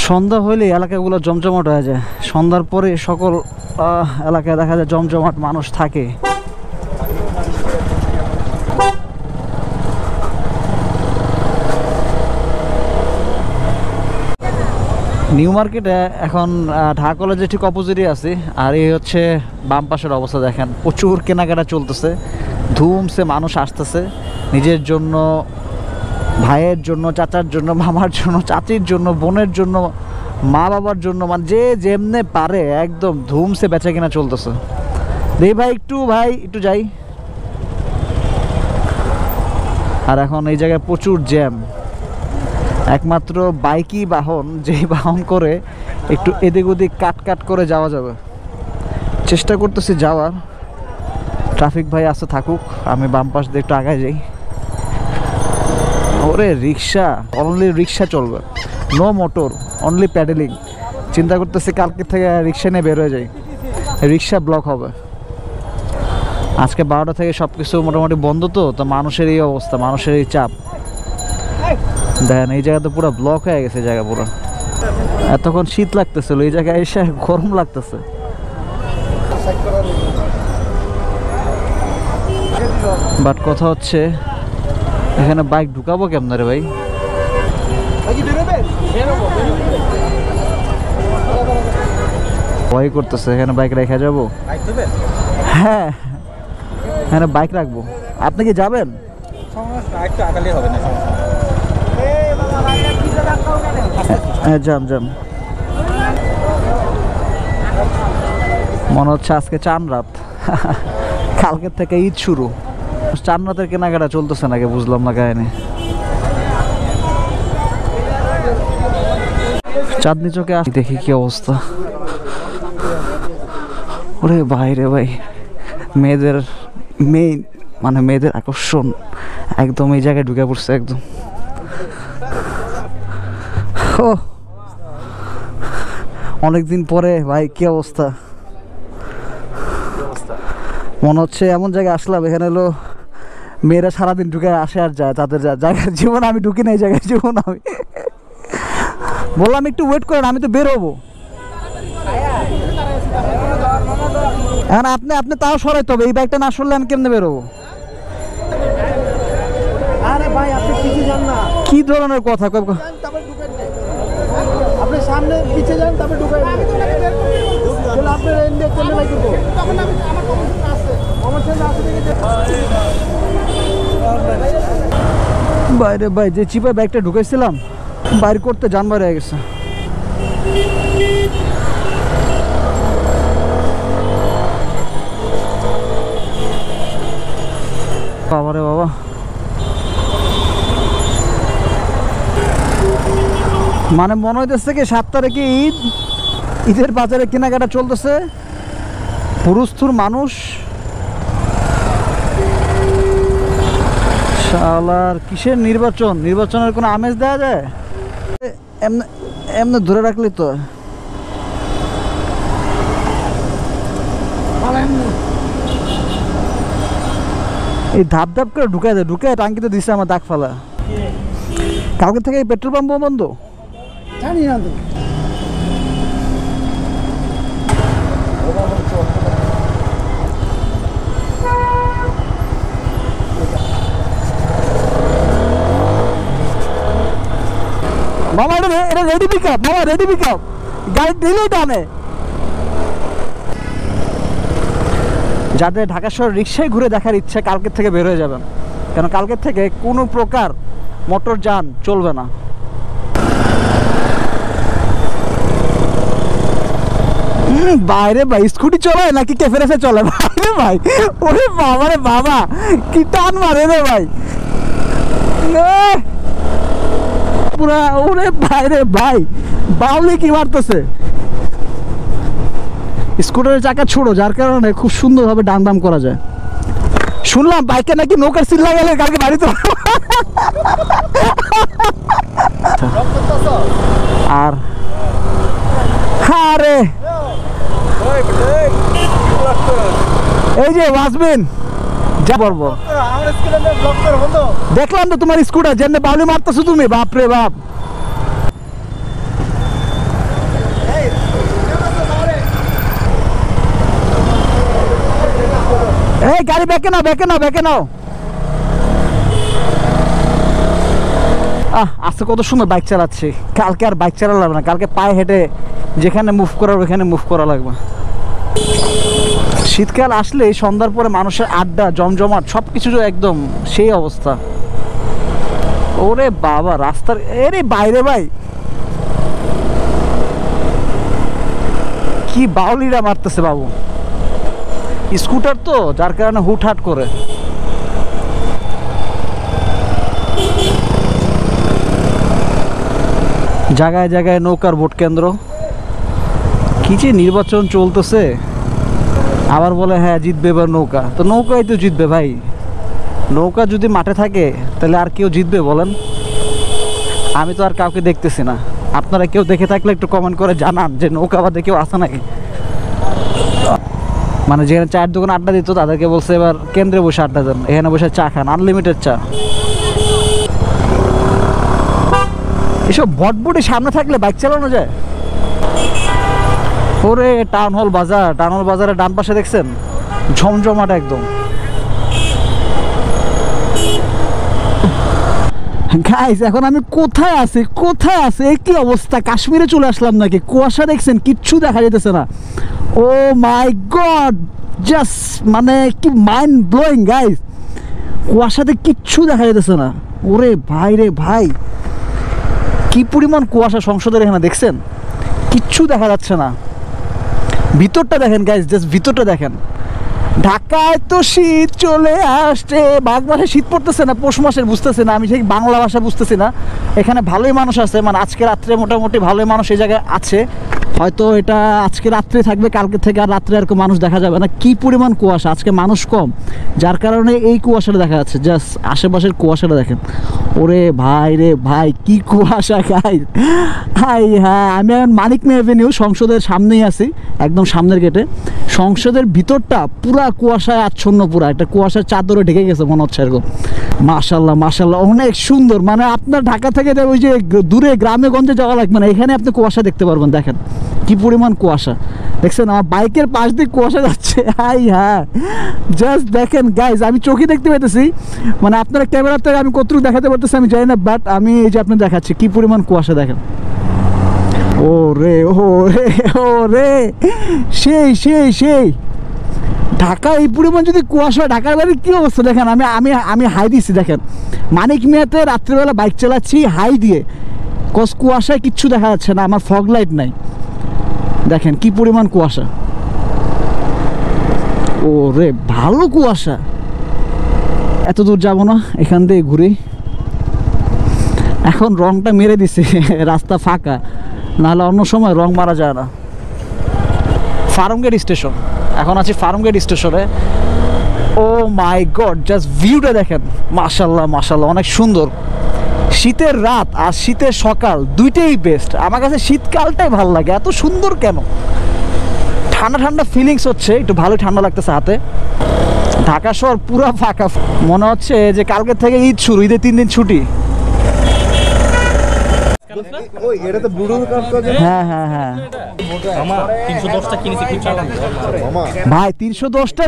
সন্ধ্যা হইলে এলাকাগুলো জমজমাট হয়ে যায়। সন্ধ্যার পরে সকল এলাকায় দেখা যায় জমজমাট মানুষ থাকে। নিউ মার্কেটে এখন ঢাকা কলেজের ঠিক অপোজিটে আছি। আর এই হচ্ছে বাম পাশের অবস্থা দেখেন, প্রচুর কেনাকাটা চলতেছে, ধুমসে মানুষ আসতেছে নিজের জন্য, ভাইয়ের জন্য, চাচার জন্য, মামার জন্য, চাচির জন্য, বোনের জন্য, মা বাবার জন্য, মানে যে যেমনে পারে একদম ধুমসে বেচা কিনা চলতেছে। দেই ভাই একটু যাই। আর এখন এই জায়গায় প্রচুর জ্যাম। একমাত্র বাইকই বাহন, যেই বাহন করে একটু এদিক ওদিক কাট করে যাওয়া যাবে। চেষ্টা করতেছি যাওয়ার। ট্রাফিক ভাই আসতে থাকুক, আমি বাম পাশ দিয়ে একটু আগায় যাই। ওরে রিক্সা, অনলি রিক্সা চলবে, নো মোটর, অনলি প্যাডেলিং। চিন্তা করতেছি কালকে থেকে রিক্সা নিয়ে বের হয়ে যাই, রিক্সা ব্লক হবে। আজকে 12টা থেকে সব কিছু মোটামুটি বন্ধ, তো মানুষের এই অবস্থা, মানুষের এই চাপ দেখেন। এই জায়গা তো পুরো ব্লক হয়ে গেছে জায়গা পুরো। এতক্ষণ শীত লাগতেছিল, এই জায়গায় এসে গরম লাগতেছে। বাট কথা হচ্ছে এখানে বাইক ঢুকাবো কেমন রে ভাই? ভয় করতেছে, এখানে বাইক রেখে যাবো? হ্যাঁ, এখানে বাইক রাখবো। আপনি কি যাবেন? হ্যাঁ যাম। মনে হচ্ছে আজকে চান রাত, কালকের থেকে ঈদ শুরু। চান রাতের কেনাকাটা চলতেছে নাকি বুঝলাম না কাহিনী। চাঁদনি চকে দেখি কি অবস্থা। ওরে ভাই রে ভাই, মেয়েদের মেইন মানে মেয়েদের আকর্ষণ একদম এই জায়গায় ঢুকে পড়ছে একদম। ও অনেকদিন পরে ভাই, কি অবস্থা। মনে হচ্ছে এমন জায়গায় আসলাম, এখানে হলো মেয়েরা সারাদিন ঢুকে আসে আর যায়, তাদের জায়গার জীবন আমি ঢুকি না, এই জায়গায় জীবন আমি। বললাম একটু ওয়েট করেন, আমি তো বের হবো। এখন আপনি তাও সরাইতে হবে, এই বাইকটা না সরলে আমি কেমনে বেরোবো? আরে ভাই আপনি পিছে যান না। কি ধরনের কথা? আপনি সামনে পিছে যান, তারপরে ঢুকাই দেন। তাহলে আপনি ইন্ডিয়া কেন লাইক করব? তখন আমি আমার কমিশন আছে, কমিশন আছে দেখে বাইরে ভাই যে চিপা ব্যাগটা ঢুকাইছিলাম বাইর করতে জান বাইরে হয়ে গেছে। বাবারে বাবা, মানে মনে হইতেছে কি 7 তারিখে ঈদের বাজারে কেনাকাটা চলতেছে, পুরুষথুর মানুষ। শালার কিসের নির্বাচনের কোনো আমেজ দেওয়া যায়? এমনি ধরে রাখলি তো। এই ধাপ করে ঢুকায় টাঙ্কিতে দিচ্ছে আমার দাগ ফালা। কালকে থেকে এই পেট্রোল পাম্প বন্ধ, জানি না তো। মামা এটা রেডি পিকআপ, মামা রেডি পিকআপ, গাড়ি দিলেই টানে। যাদের ঢাকা শহর রিক্সায় ঘুরে দেখার ইচ্ছা কালকের থেকে বের হয়ে যাবেন, কেন কালকের থেকে কোনো প্রকার মোটর যান চলবে না। বাইরে ভাই স্কুটি চলে নাকি ক্যাফেরেসে চলে বাইরে ভাই? ওরে বাবা রে বাবা, কি টান মারে রে ভাই পুরা। ওরে বাইরে ভাই, বাউলি কি মারতেছে। স্কুটারের চাকা ছোট, যার কারণে খুব সুন্দরভাবে ডান দাম করা যায়। শুনলাম বাইকে নাকি নৌকার সিল লাগালে কালকে বাড়িতে। আর আরে এই যে ওয়াজবিন যা বলবো, দেখলাম তো তোমার স্কুটার যেমনি বাউলি মারতেছো তুমি, বাপরে বাপ। এই গাড়ি ব্যাকে নাও আজকে কত সুন্দর বাইক চালাচ্ছি, কালকে আর বাইক চালা লাগবে না, কালকে পায়ে হেঁটে যেখানে মুভ করার ওখানে মুভ করা লাগবে। শীতকাল আসলে সন্ধ্যার পরে মানুষের আড্ডা জমজমাট সবকিছু একদম সেই অবস্থা। ওরে বাবা রাস্তার এরে বাইরে ভাই কি বাউলিরা মারতেছে বাবু, স্কুটার তো যার কারণে হুটহাট করে। জায়গায় জায়গায় নৌকার ভোট কেন্দ্র, কি যে নির্বাচন চলতেছে, আবার বলে হ্যাঁ জিতবে এবার নৌকা, তো নৌকাই তো জিতবে ভাই। নৌকা যদি মাঠে থাকে তাহলে আর কেউ জিতবে বলেন? আমি তো আর কাউকে দেখতেছি না, আপনারা কেউ দেখে থাকলে একটু কমেন্ট করে জানান যে নৌকা বাদে কেউ আসে নাকি। মানে যেখানে চায়ের দোকানে আড্ডা দিত তাদেরকে বলছে এবার কেন্দ্রে বসে আড্ডা দেন, এখানে বসে চা খান, আনলিমিটেড চা। এসব ভটভটি সামনে থাকলে বাইক চালানো যায়। ওরে টাউন হল বাজারের ডান পাশে দেখছেন ঝমঝমাট একদম। গাইস এখন আমি কোথায় আছি কি অবস্থা, কাশ্মীরে চলে আসলাম নাকি? কুয়াশা দেখছেন, কিচ্ছু দেখা যেতেছে না। ও মাই গড, জাস্ট মানে কি মাইন্ড ব্লোয়িং গাইস, কুয়াশাতে কিচ্ছু দেখা যেতেছে না। ওরে ভাই রে ভাই, কি পরিমাণ কুয়াশা সংসদের এখানে দেখছেন, কিচ্ছু দেখা যাচ্ছে না। ভিতরটা দেখেন গাইস, জাস্ট ভিতরটা দেখেন। ঢাকায় তো শীত চলে আসছে, মাঘ মাসে শীত পড়তেছে না, পৌষ মাসের বুঝতেছে না, আমি সেই বাংলা ভাষা বুঝতেছি না। এখানে ভালোই মানুষ আছে, মানে আজকে রাত্রে মোটামুটি ভালোই মানুষ এই জায়গায় আছে। হয়তো এটা আজকে রাত্রে থাকবে, কালকে থেকে আর রাত্রে আর মানুষ দেখা যাবে না। কি পরিমাণ কুয়াশা, আজকে মানুষ কম যার কারণে এই কুয়াশাটা দেখা যাচ্ছে। জাস্ট আশেপাশের কুয়াশাটা দেখেন। ওরে ভাই রে ভাই কি কুয়াশা গাইস। হ্যাঁ আমি এখন মানিক মে এভিনিউ সংসদের সামনেই আছি, একদম সামনের গেটে। সংসদের ভিতরটা পুরা কুয়াশায় আচ্ছন্ন, পুরা একটা কুয়াশার চাদরে ঢেকে গেছে মনে হচ্ছে এরকম। মাশাল্লাহ অনেক সুন্দর। মানে আপনার ঢাকা থেকে ওই যে দূরে গ্রামে গঞ্জে যাওয়া লাগবে না, এখানে আপনি কুয়াশা দেখতে পারবেন। দেখেন কি পরিমাণ কুয়াশা দেখছেন, আমার বাইকের পাশ দিয়ে কুয়াশা যাচ্ছে। হ্যাঁ জাস্ট দেখেন গাইজ, আমি চোখে দেখতে পেতেছি, মানে আপনারা ক্যামেরাতে আমি কতটুকু দেখাতে পারতেছি আমি জানি না, বাট আমি এই যে আপনি দেখাচ্ছি কি পরিমাণ কুয়াশা দেখেন। ও রে সেই ঢাকা এই পরিমাণ যদি কুয়াশা, ঢাকার বাইরে কি অবস্থা দেখেন। আমি হাই দিচ্ছি দেখেন, মানিক মিয়াতে রাত্রিবেলা বাইক চালাচ্ছি হাই দিয়ে, কুয়াশায় কিচ্ছু দেখা যাচ্ছে না, আমার ফগ লাইট নাই। দেখেন কি পরিমাণ কুয়াশা, ও রে ভালো কুয়াশা। এত দূর যাবো না, এখান দিয়ে ঘুরি। এখন রংটা মেরে দিছে, রাস্তা ফাঁকা, নাহলে অন্য সময় রং মারা যায় না। ফার্মগেট স্টেশন, এখন আছি ফার্মগেট স্টেশনে। ও মাই গড, জাস্ট ভিউটা দেখেন। মাশাল্লাহ অনেক সুন্দর। শীতের রাত আর শীতের সকাল দুইটাই বেস্ট। আমার কাছে শীতকালটাই ভালো লাগে, এত সুন্দর কেন। ঠান্ডা ফিলিংস হচ্ছে, একটু ভালো ঠান্ডা লাগতেছে হাতে। ঢাকা শহর পুরো ফাঁকা, মনে হচ্ছে যে কালকে থেকে ঈদ শুরু, ঈদের 3 দিন ছুটি। হ্যাঁ ভাই 310টা